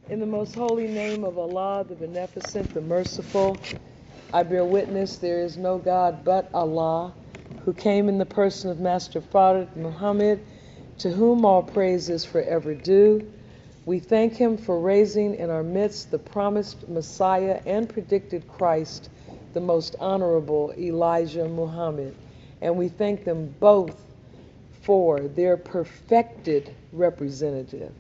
In the most holy name of Allah, the Beneficent, the Merciful, I bear witness there is no God but Allah, who came in the person of Master Prophet Muhammad, to whom all praise is forever due. We thank him for raising in our midst the promised Messiah and predicted Christ, the most honorable Elijah Muhammad. And we thank them both for their perfected representative,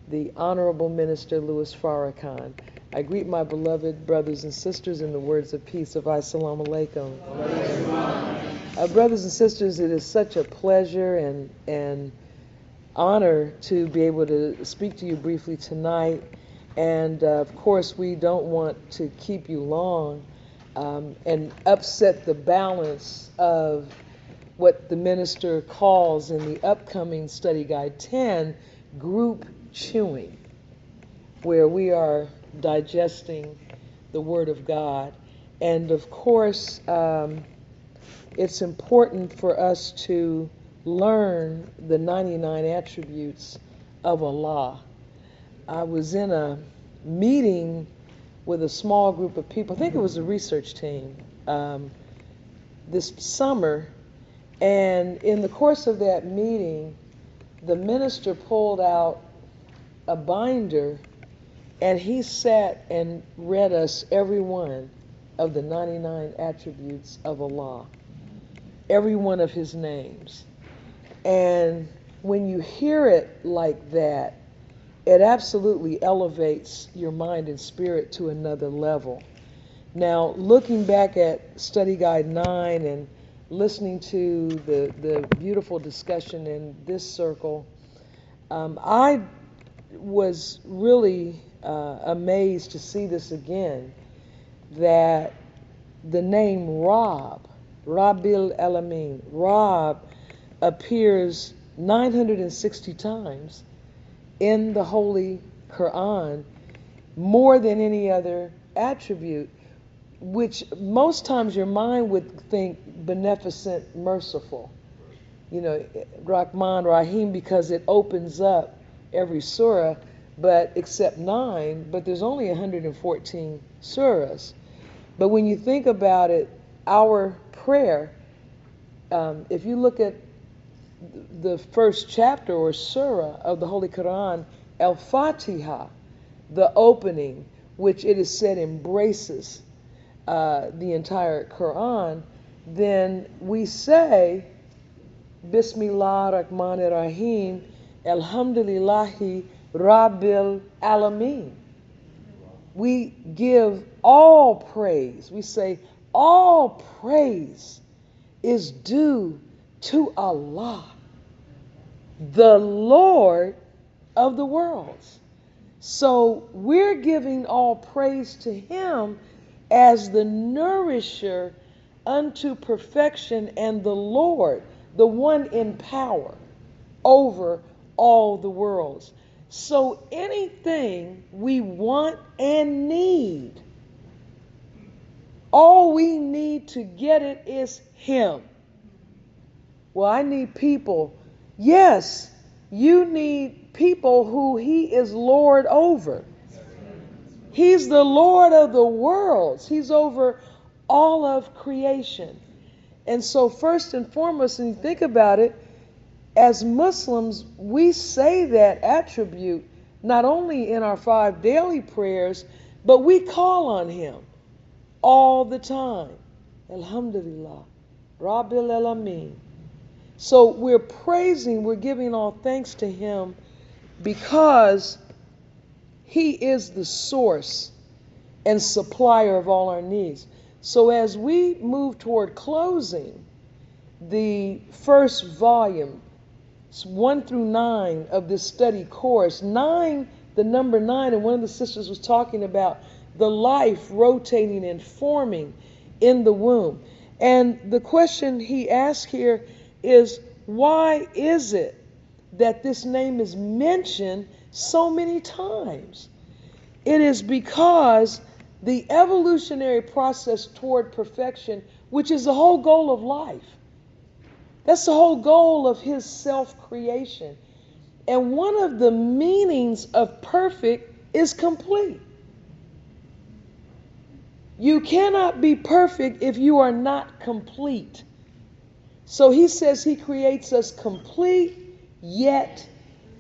the Honorable Minister Louis Farrakhan. I greet my beloved brothers and sisters in the words of peace of Assalamu alaikum. Brothers and sisters, it is such a pleasure and honor to be able to speak to you briefly tonight. And of course, we don't want to keep you long and upset the balance of what the minister calls in the upcoming Study Guide 10, group chewing, where we are digesting the Word of God. And of course, it's important for us to learn the 99 attributes of Allah. I was in a meeting with a small group of people, I think it was a research team, this summer, and in the course of that meeting, the minister pulled out a binder and he sat and read us every one of the 99 attributes of Allah, every one of his names. And when you hear it like that, it absolutely elevates your mind and spirit to another level. Now, looking back at Study Guide 9 and listening to the beautiful discussion in this circle, I was really amazed to see this again, that the name Rabbil Alamin, Rab, appears 960 times in the Holy Quran, more than any other attribute, which most times your mind would think beneficent, merciful. You know, Rahman, Rahim, because it opens up every surah, but except 9, but there's only 114 surahs. But when you think about it, our prayer, if you look at the first chapter or surah of the Holy Quran, Al-Fatiha, the opening, which it is said embraces the entire Quran, then we say, Bismillah Rahman Rahim, Alhamdulillahi Rabbil Alameen. We give all praise. We say all praise is due to Allah, the Lord of the worlds. So we're giving all praise to him as the nourisher unto perfection and the Lord, the one in power over all the worlds. So anything we want and need, all we need to get it is him. Well, I need people. Yes, you need people who he is Lord over. He's the Lord of the worlds. He's over all of creation. And so first and foremost, when you think about it, as Muslims, we say that attribute not only in our 5 daily prayers, but we call on him all the time. Alhamdulillah, Rabbil Alameen. So we're praising, we're giving all thanks to him because he is the source and supplier of all our needs. So as we move toward closing the first volume, 1 through 9 of this study course, 9, the number 9, and one of the sisters was talking about the life rotating and forming in the womb. And the question he asked here is, why is it that this name is mentioned so many times? It is because the evolutionary process toward perfection, which is the whole goal of life, that's the whole goal of his self-creation. And one of the meanings of perfect is complete. You cannot be perfect if you are not complete. So he says he creates us complete yet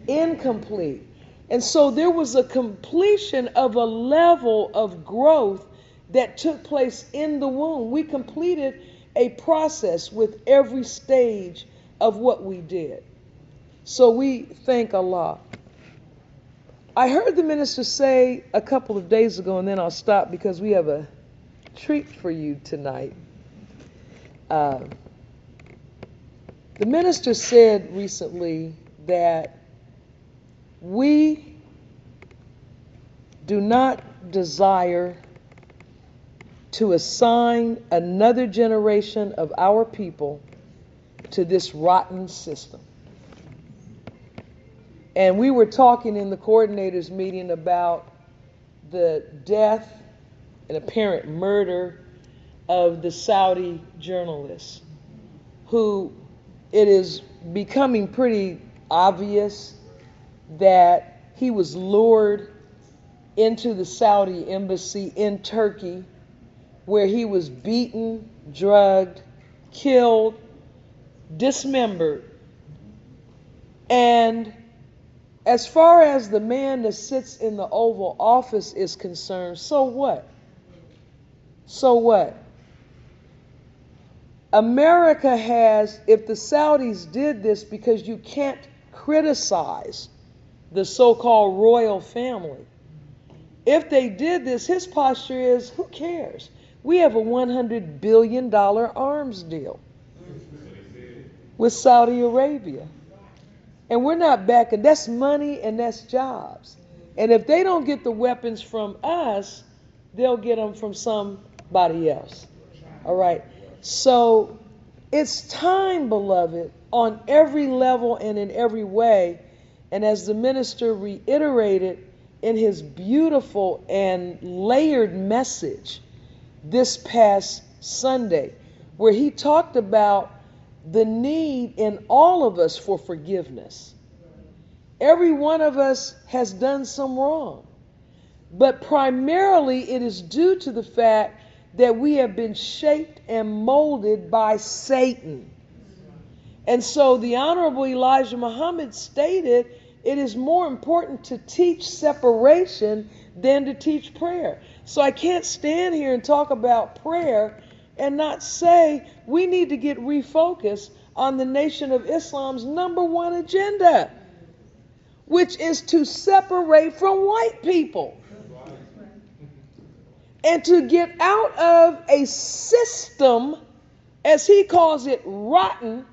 incomplete. And so there was a completion of a level of growth that took place in the womb. We completed a process with every stage of what we did. So we thank Allah. I heard the minister say a couple of days ago, and then I'll stop because we have a treat for you tonight. The minister said recently that we do not desire to assign another generation of our people to this rotten system. And we were talking in the coordinators meeting about the death and apparent murder of the Saudi journalist, who it is becoming pretty obvious that he was lured into the Saudi embassy in Turkey, where he was beaten, drugged, killed, dismembered. And as far as the man that sits in the Oval Office is concerned, so what? So what? America has, if the Saudis did this, because you can't criticize the so-called royal family. If they did this, his posture is, who cares? We have a $100 billion arms deal with Saudi Arabia. And we're not backing. That's money and that's jobs. And if they don't get the weapons from us, they'll get them from somebody else. All right. So it's time, beloved, on every level and in every way. And as the minister reiterated in his beautiful and layered message this past Sunday, where he talked about the need in all of us for forgiveness. Every one of us has done some wrong, but primarily it is due to the fact that we have been shaped and molded by Satan. And so the Honorable Elijah Muhammad stated, it is more important to teach separation than to teach prayer. So I can't stand here and talk about prayer and not say we need to get refocused on the Nation of Islam's #1 agenda, which is to separate from white people and to get out of a system, as he calls it, rotten,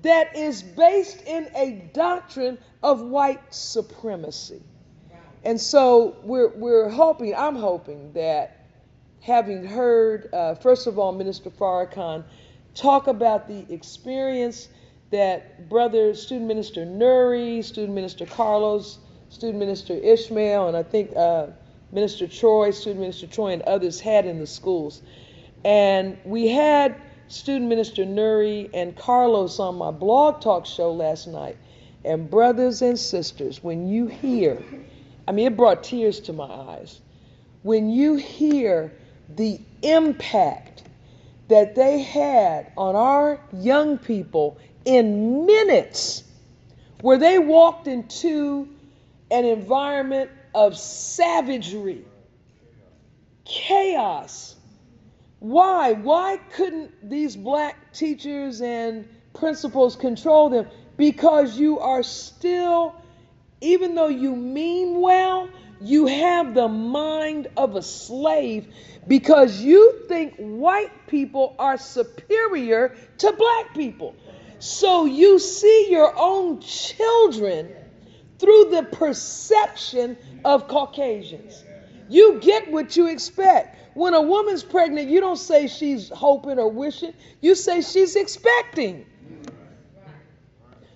that is based in a doctrine of white supremacy. And so we're hoping, I'm hoping that, having heard, first of all, Minister Farrakhan talk about the experience that Brother Student Minister Nuri, Student Minister Carlos, Student Minister Ishmael, and I think Minister Troy, Student Minister Troy, and others had in the schools. And we had Student Minister Nuri and Carlos on my blog talk show last night. And brothers and sisters, when you hear, I mean, it brought tears to my eyes. When you hear the impact that they had on our young people in minutes, where they walked into an environment of savagery, chaos. Why? Why couldn't these black teachers and principals control them? Because you are still, even though you mean well, you have the mind of a slave, because you think white people are superior to black people. So you see your own children through the perception of Caucasians. You get what you expect. When a woman's pregnant, you don't say she's hoping or wishing. You say she's expecting.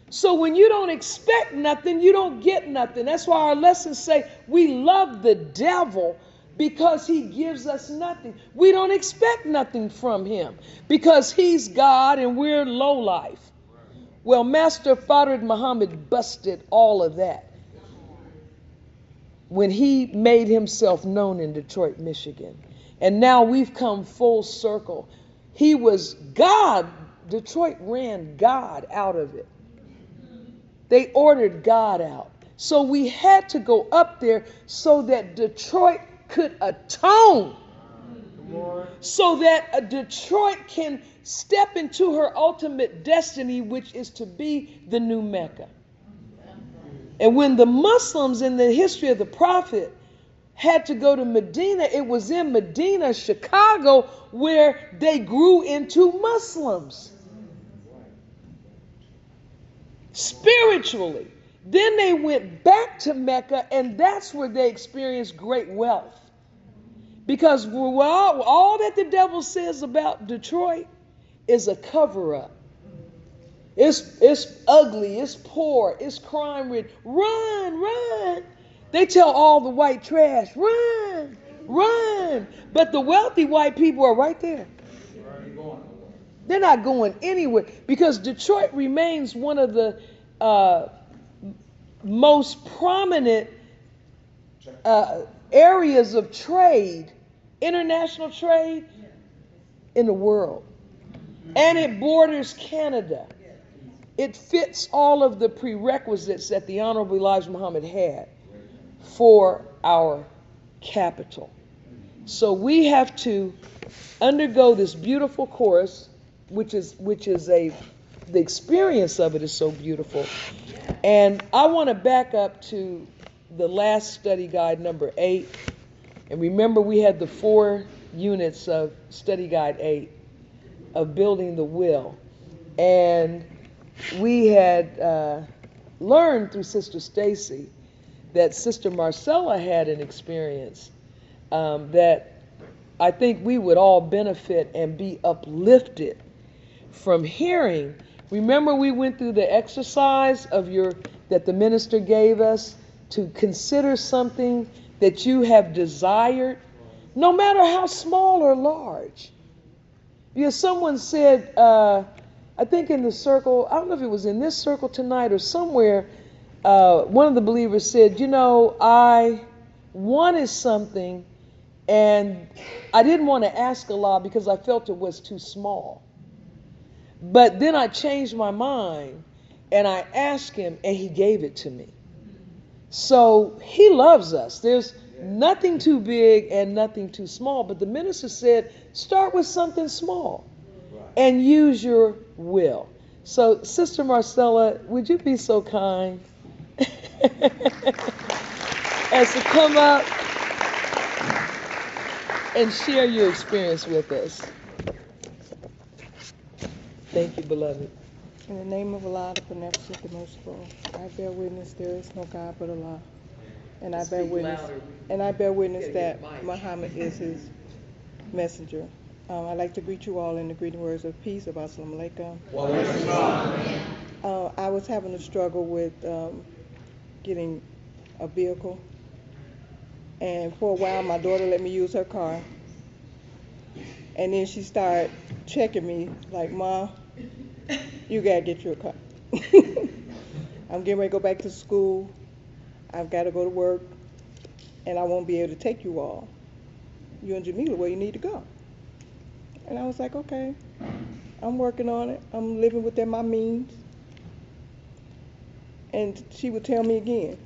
So when you don't expect nothing, you don't get nothing. That's why our lessons say we love the devil because he gives us nothing. We don't expect nothing from him because he's God and we're low life. Well, Master Farid Muhammad busted all of that. when he made himself known in Detroit, Michigan. And now we've come full circle. He was God. Detroit ran God out of it. They ordered God out. So we had to go up there so that Detroit could atone. So that Detroit can step into her ultimate destiny, which is to be the new Mecca. And when the Muslims in the history of the Prophet had to go to Medina, it was in Medina, Chicago, where they grew into Muslims. Spiritually. Then they went back to Mecca, and that's where they experienced great wealth. Because all that the devil says about Detroit is a cover-up. It's ugly, it's poor, it's crime-ridden. Run, run. They tell all the white trash, run, run. But the wealthy white people are right there. They're not going anywhere because Detroit remains one of the most prominent areas of trade, international trade in the world. And it borders Canada. It fits all of the prerequisites that the Honorable Elijah Muhammad had for our capital. So we have to undergo this beautiful course, the experience of it is so beautiful. And I want to back up to the last study guide, number 8. And remember, we had the 4 units of study guide 8 of building the will. And we had learned through Sister Stacy that Sister Marcella had an experience that I think we would all benefit and be uplifted from hearing. Remember, we went through the exercise that the minister gave us to consider something that you have desired, no matter how small or large. Because someone said, I think in the circle, I don't know if it was in this circle tonight or somewhere, one of the believers said, I wanted something and I didn't want to ask Allah because I felt it was too small. But then I changed my mind and I asked him and he gave it to me. So he loves us. There's nothing too big and nothing too small. But the minister said, start with something small and use your will. So Sister Marcella, would you be so kind as to come up and share your experience with us? Thank you, beloved. In the name of Allah, the Beneficent, the Merciful, I bear witness there is no God but Allah. And I bear witness that Muhammad is his messenger. I'd like to greet you all in the greeting words of peace. Assalamu alaikum. I was having a struggle with getting a vehicle. And for a while, my daughter let me use her car. And then she started checking me like, Ma, you got to get you a car. I'm getting ready to go back to school. I've got to go to work. And I won't be able to take you all. You and Jamila, where you need to go. And I was like, okay, I'm working on it. I'm living within my means. And she would tell me again,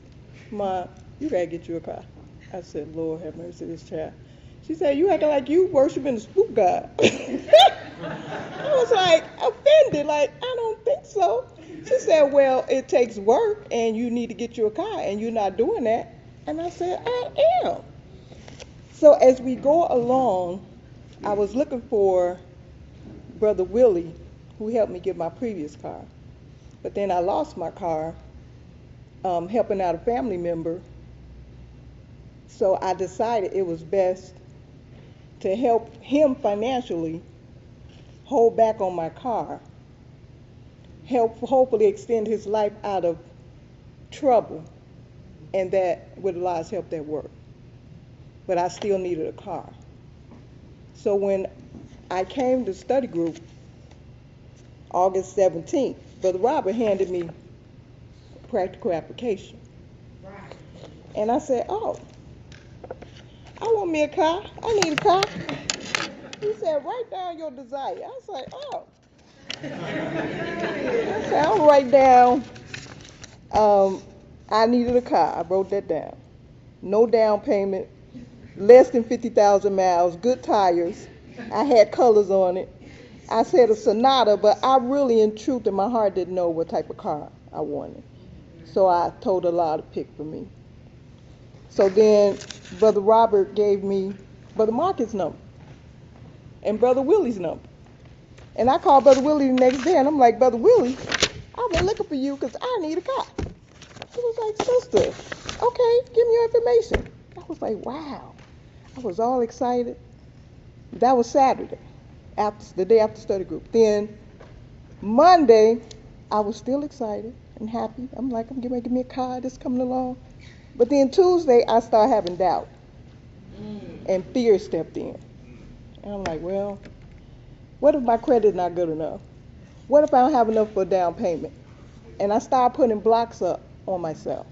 Ma, you got to get you a car. I said, Lord have mercy, this child. She said, you acting like you worshiping the spook god. I was like offended, like, I don't think so. She said, well, it takes work and you need to get you a car and you're not doing that. And I said, I am. So as we go along, I was looking for Brother Willie, who helped me get my previous car. But then I lost my car, helping out a family member. So I decided it was best to help him financially hold back on my car, hopefully extend his life out of trouble, and that with Allah's help that worked. But I still needed a car. So when I came to study group August 17th, Brother Robert handed me a practical application. And I said, oh, I want me a car. I need a car. He said, write down your desire. I was like, oh. I said, I'll write down, I needed a car. I wrote that down. No down payment, less than 50,000 miles, good tires. I had colors on it. I said a Sonata, but I really, in truth, in my heart, didn't know what type of car I wanted. So I told Allah to pick for me. So then Brother Robert gave me Brother Marcus' number and Brother Willie's number. And I called Brother Willie the next day, and I'm like, Brother Willie, I've been looking for you because I need a car. He was like, sister, okay, give me your information. I was like, wow. I was all excited. That was Saturday, the day after study group. Then Monday, I was still excited and happy. I'm like, I'm getting ready to give me a car that's coming along. But then Tuesday, I started having doubt. And fear stepped in. And I'm like, well, what if my credit's not good enough? What if I don't have enough for a down payment? And I started putting blocks up on myself.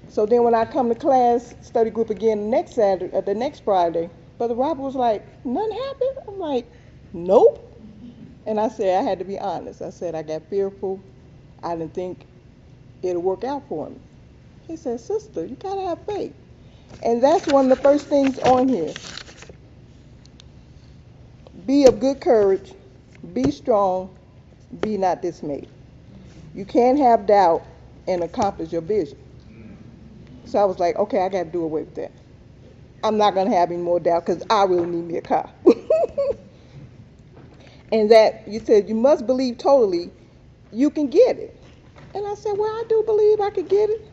So then when I come to class, study group again the next Friday, Brother Robert was like, nothing happened? I'm like, nope. And I said, I had to be honest. I said, I got fearful. I didn't think it'll work out for me. He said, sister, you gotta have faith. And that's one of the first things on here. Be of good courage, be strong, be not dismayed. You can't have doubt and accomplish your vision. So I was like, okay, I got to do away with that. I'm not going to have any more doubt because I really need me a car. And that you said you must believe totally you can get it. And I said, well, I do believe I could get it.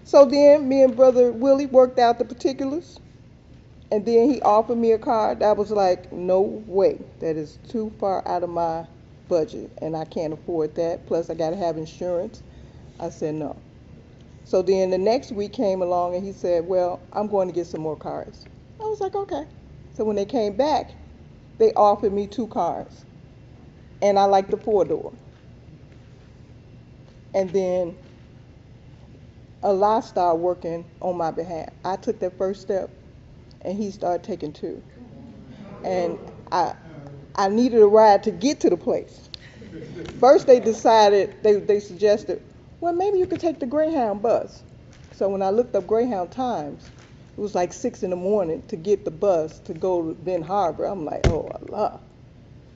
So then me and Brother Willie worked out the particulars. And then he offered me a car. That was like, no way. That is too far out of my budget, and I can't afford that. Plus, I got to have insurance. I said no. So then the next week came along, and he said, well, I'm going to get some more cars. I was like, okay. So when they came back, they offered me 2 cars, and I liked the 4-door. And then Allah started working on my behalf. I took that first step, and he started taking 2. And I needed a ride to get to the place. First they decided, they suggested, well, maybe you could take the Greyhound bus. So when I looked up Greyhound times, it was like 6 in the morning to get the bus to go to Ben Harbor. I'm like, oh, Allah,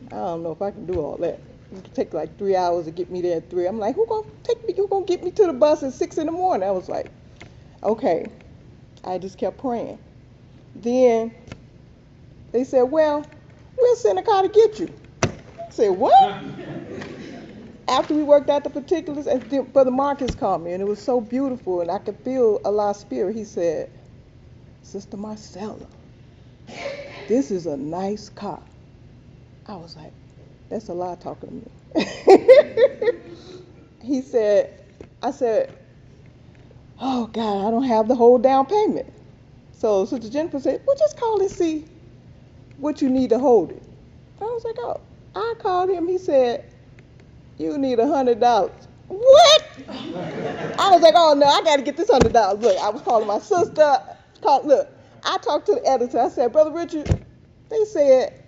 I don't know if I can do all that. It could take like 3 hours to get me there at 3. I'm like, who gonna get me to the bus at 6 in the morning? I was like, okay. I just kept praying. Then they said, well, we'll send a car to get you. I said, what? After we worked out the particulars, and then Brother Marcus called me, and it was so beautiful, and I could feel Allah's spirit. He said, Sister Marcella, this is a nice car. I was like, that's Allah talking to me. He said, I said, oh God, I don't have the whole down payment. So Sister Jennifer said, well, just call and see what you need to hold it. I was like, oh. I called him. He said, you need $100. What? I was like, oh no, I got to get this $100. Look, I was calling my sister. Look, I talked to the editor. I said, Brother Richard, they said,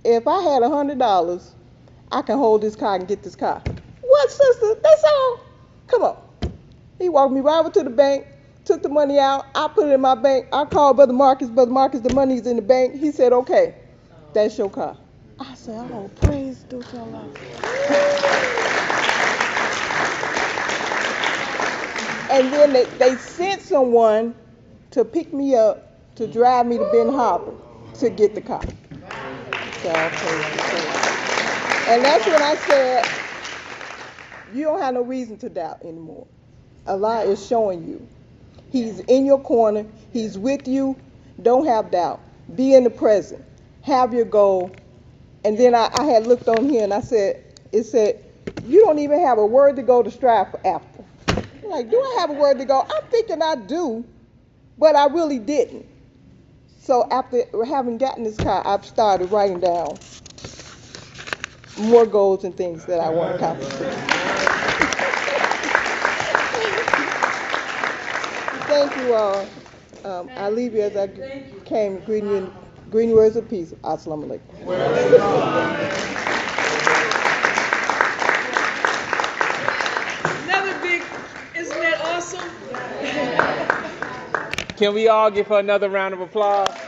if I had $100, I can hold this car and get this car. What, sister? That's all? Come on. He walked me right over to the bank, took the money out. I put it in my bank. I called Brother Marcus. Brother Marcus, the money's in the bank. He said, okay, that's your car. I said, oh, praise to Allah. And then they sent someone to pick me up to drive me to Ben Harbor to get the car. So, and that's when I said, you don't have no reason to doubt anymore. Allah is showing you. He's in your corner. He's with you. Don't have doubt. Be in the present. Have your goal. And then I had looked on here and it said, you don't even have a word to go to strive for after. I'm like, do I have a word to go? I'm thinking I do, but I really didn't. So after having gotten this car, I've started writing down more goals and things that I want to accomplish. thank you all. I leave you as I came, greeting you words of peace. Assalamu alaikum. Another big, isn't that awesome? Can we all give her another round of applause?